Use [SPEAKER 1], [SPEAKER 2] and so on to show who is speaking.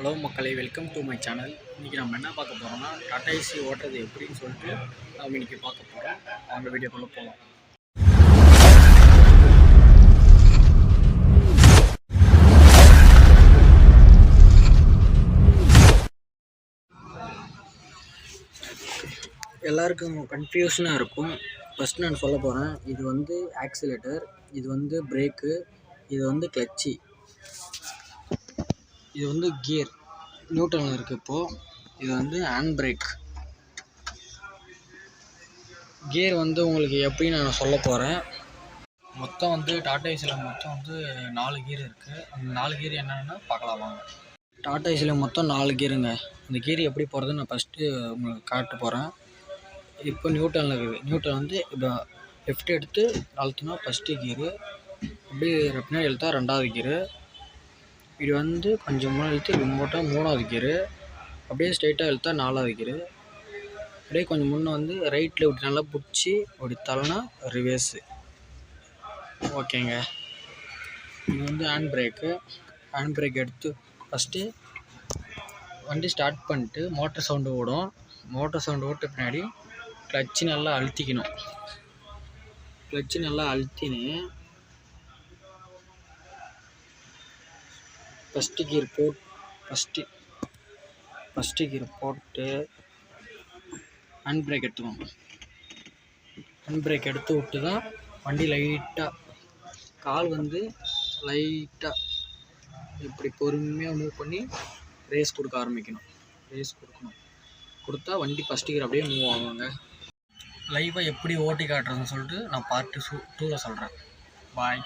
[SPEAKER 1] Hello மக்களை, welcome to my channel. இன்றைக்கி நம்ம என்ன பார்க்க போகிறோம்னா, டாடா ஏசி ஓட்டுறது எப்படின்னு சொல்லிட்டு நம்ம இன்றைக்கி பார்க்க போகிறோம். அவங்க வீடியோக்குள்ளே போகலாம். எல்லாருக்கும் கன்ஃபியூஷனாக இருக்கும். ஃபஸ்ட்டு நான் சொல்ல போகிறேன். இது வந்து ஆக்சிலேட்டர், இது வந்து பிரேக்கு, இது வந்து கிளச்சி, இது வந்து கியர் நியூட்ரலில் இருக்குது. இப்போது இது வந்து ஹேண்ட் பிரேக். கியர் வந்து உங்களுக்கு எப்படின்னு நான் சொல்ல போகிறேன். மொத்தம் வந்து டாடா ஏசியில் மொத்தம் வந்து 4 கியர் இருக்குது. அந்த 4 கியர் என்னென்னா பார்க்கலாம் வாங்க. டாடா ஏசியில் மொத்தம் 4 கியருங்க. அந்த கியர் எப்படி போகிறதுன்னு நான் ஃபஸ்ட்டு உங்களுக்கு காட்ட போகிறேன். இப்போ நியூட்ரலில் இருக்குது. நியூட்ரல் வந்து இப்போ லெஃப்ட் எடுத்து அழுத்தினா ஃபஸ்ட்டு கியரு, அப்படியே பின்னாடி இழுத்தா 2வது கியரு, இது வந்து கொஞ்சம் முன்னாடி இழுத்து இது போட்டால் 3வது கியரு, அப்படியே ஸ்ட்ரைட்டாக இழுத்தா 4வது கியரு, அப்படியே கொஞ்சம் முன்னே வந்து ரைட்டில் இப்படி நல்லா பிடிச்சி அப்படி தள்ளினா ரிவேர்ஸு. ஓகேங்க. இது வந்து ஹேண்ட் பிரேக்கு. ஹேண்ட் பிரேக் எடுத்து ஃபஸ்ட்டு வண்டி ஸ்டார்ட் பண்ணிட்டு மோட்டர் சவுண்டு ஓடும். மோட்டர் சவுண்டு ஓட்ட பின்னாடி கிளச்சு நல்லா அழுத்திக்கணும். கிளச்சு நல்லா அழுத்தின்னு ஃபஸ்ட்டு கியர் போட்டு ஹேண்ட் பிரேக் எடுத்துக்கணும். ஹேண்ட் பிரேக் எடுத்து விட்டு தான் வண்டி லைட்டாக கால் வந்து லைட்டாக இப்படி பொறுமையாக மூவ் பண்ணி ரேஸ் கொடுக்க ஆரம்பிக்கணும். கொடுத்தா வண்டி ஃபஸ்ட்டு கியர் அப்படியே மூவ் ஆகுங்க. லைவாக எப்படி ஓட்டி காட்டுறதுன்னு சொல்லிட்டு நான் பார்ட் 2ல் சொல்கிறேன். பாய்.